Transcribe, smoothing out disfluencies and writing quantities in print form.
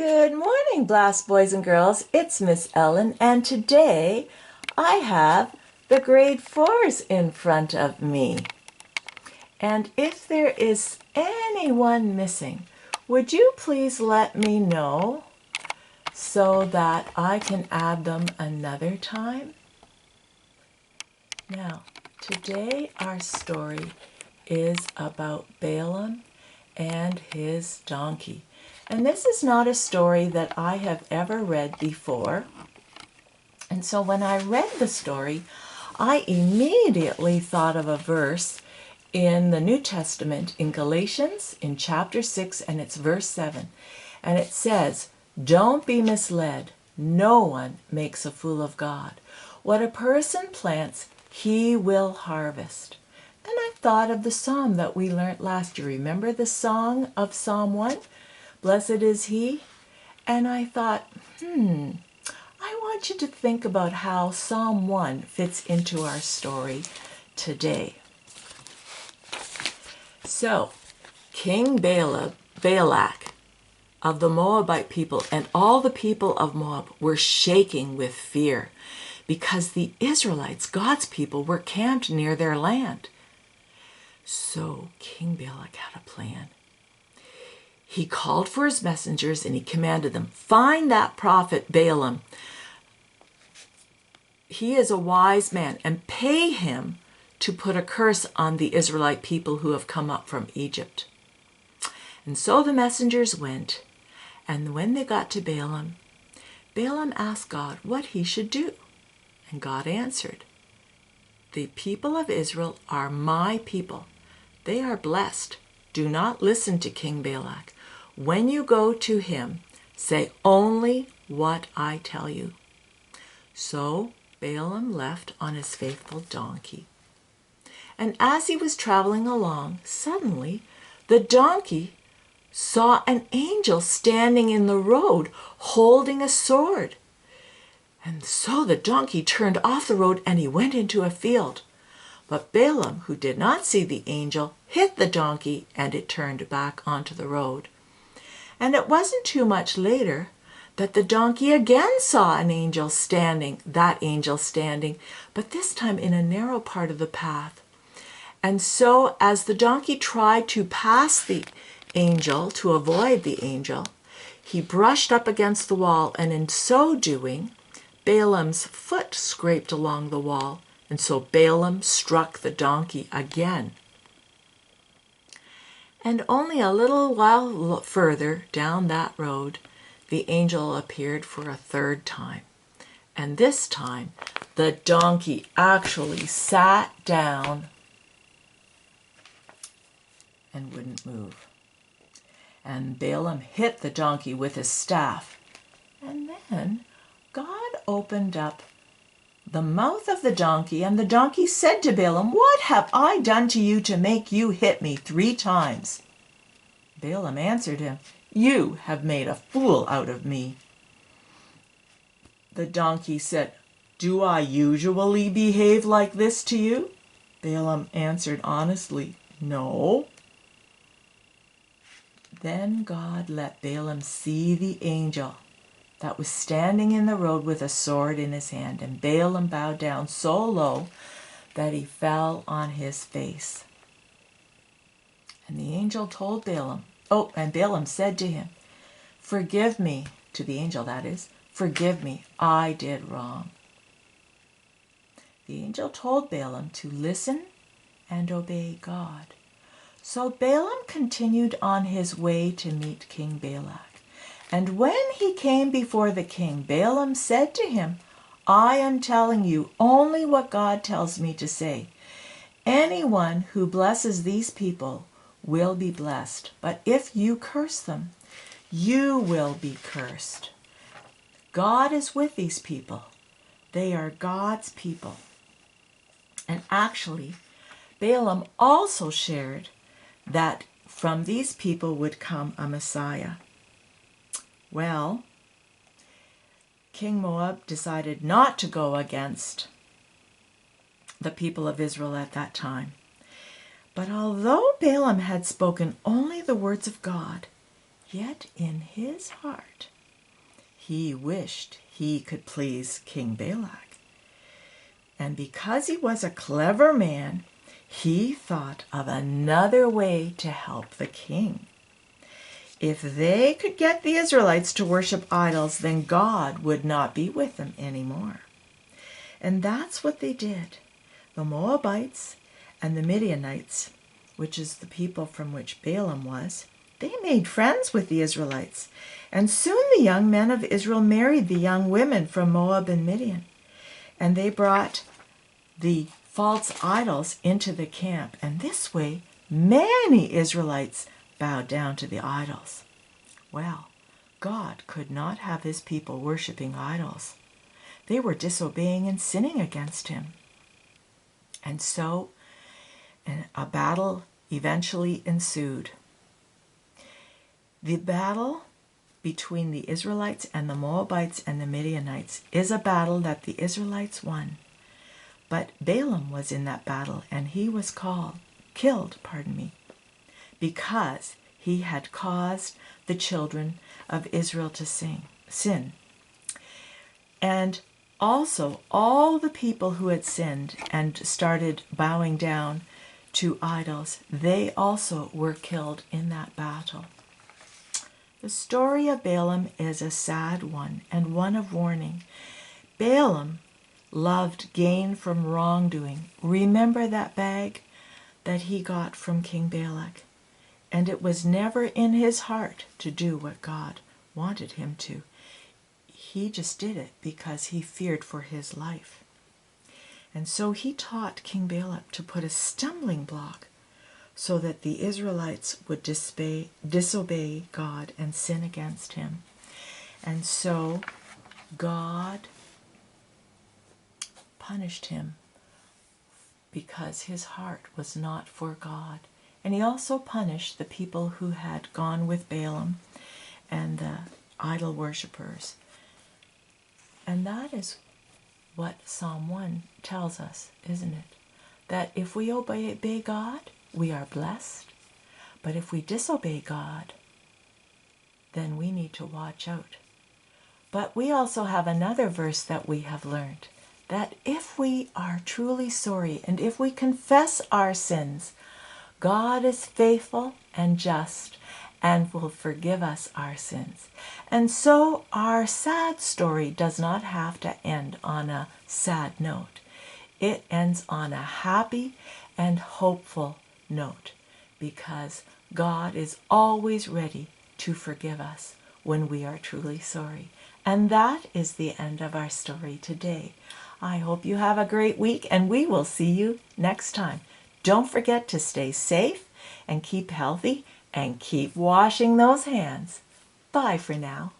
Good morning, Blast boys and girls. It's Miss Ellen, and today I have the grade 4s in front of me. And if there is anyone missing, would you please let me know so that I can add them another time? Now, today our story is about Balaam and his donkey. And this is not a story that I have ever read before. And so when I read the story, I immediately thought of a verse in the New Testament in Galatians in chapter 6, and it's verse 7. And it says, "Don't be misled. No one makes a fool of God. What a person plants, he will harvest." And I thought of the psalm that we learned last year. Remember the song of Psalm 1? Blessed is he. And I thought, I want you to think about how Psalm 1 fits into our story today. So, King Balak of the Moabite people and all the people of Moab were shaking with fear because the Israelites, God's people, were camped near their land. So King Balak had a plan. He called for his messengers and he commanded them, "Find that prophet Balaam. He is a wise man, and pay him to put a curse on the Israelite people who have come up from Egypt." And so the messengers went, and when they got to Balaam, Balaam asked God what he should do. And God answered, "The people of Israel are my people. They are blessed. Do not listen to King Balak. When you go to him, say only what I tell you." So Balaam left on his faithful donkey. And as he was traveling along, suddenly the donkey saw an angel standing in the road holding a sword. And so the donkey turned off the road and he went into a field. But Balaam, who did not see the angel, hit the donkey and it turned back onto the road. And it wasn't too much later that the donkey again saw an angel standing, but this time in a narrow part of the path. And so as the donkey tried to pass the angel, to avoid the angel, he brushed up against the wall, and in so doing, Balaam's foot scraped along the wall, and so Balaam struck the donkey again. And only a little while further down that road, the angel appeared for a third time. And this time, the donkey actually sat down and wouldn't move. And Balaam hit the donkey with his staff. And then God opened up the mouth of the donkey, and the donkey said to Balaam, "What have I done to you to make you hit me 3 times?" Balaam answered him, "You have made a fool out of me." The donkey said, "Do I usually behave like this to you?" Balaam answered honestly, "No." Then God let Balaam see the angel that was standing in the road with a sword in his hand, and Balaam bowed down so low that he fell on his face. And the angel told Balaam, and Balaam said to him, "Forgive me," to the angel that is, "forgive me, I did wrong." The angel told Balaam to listen and obey God. So Balaam continued on his way to meet King Balak. And when he came before the king, Balaam said to him, "I am telling you only what God tells me to say. Anyone who blesses these people will be blessed, but if you curse them, you will be cursed. God is with these people. They are God's people." And actually, Balaam also shared that from these people would come a Messiah. Well, King Moab decided not to go against the people of Israel at that time. But although Balaam had spoken only the words of God, yet in his heart he wished he could please King Balak. And because he was a clever man, he thought of another way to help the king. If they could get the Israelites to worship idols, then God would not be with them anymore. And that's what they did. The Moabites and the Midianites, which is the people from which Balaam was, they made friends with the Israelites. And soon the young men of Israel married the young women from Moab and Midian. And they brought the false idols into the camp. And this way, many Israelites bowed down to the idols. Well, God could not have his people worshiping idols. They were disobeying and sinning against him. And so a battle eventually ensued. The battle between the Israelites and the Moabites and the Midianites is a battle that the Israelites won. But Balaam was in that battle, and he was killed, because he had caused the children of Israel to sin. And also, all the people who had sinned and started bowing down to idols, they also were killed in that battle. The story of Balaam is a sad one and one of warning. Balaam loved gain from wrongdoing. Remember that bag that he got from King Balak? And it was never in his heart to do what God wanted him to. He just did it because he feared for his life. And so he taught King Balak to put a stumbling block so that the Israelites would disobey God and sin against him. And so God punished him because his heart was not for God. And he also punished the people who had gone with Balaam and the idol worshippers. And that is what Psalm 1 tells us, isn't it? That if we obey God, we are blessed. But if we disobey God, then we need to watch out. But we also have another verse that we have learned, that if we are truly sorry and if we confess our sins, God is faithful and just and will forgive us our sins. And so our sad story does not have to end on a sad note. It ends on a happy and hopeful note, because God is always ready to forgive us when we are truly sorry. And that is the end of our story today. I hope you have a great week, and we will see you next time. Don't forget to stay safe and keep healthy and keep washing those hands. Bye for now.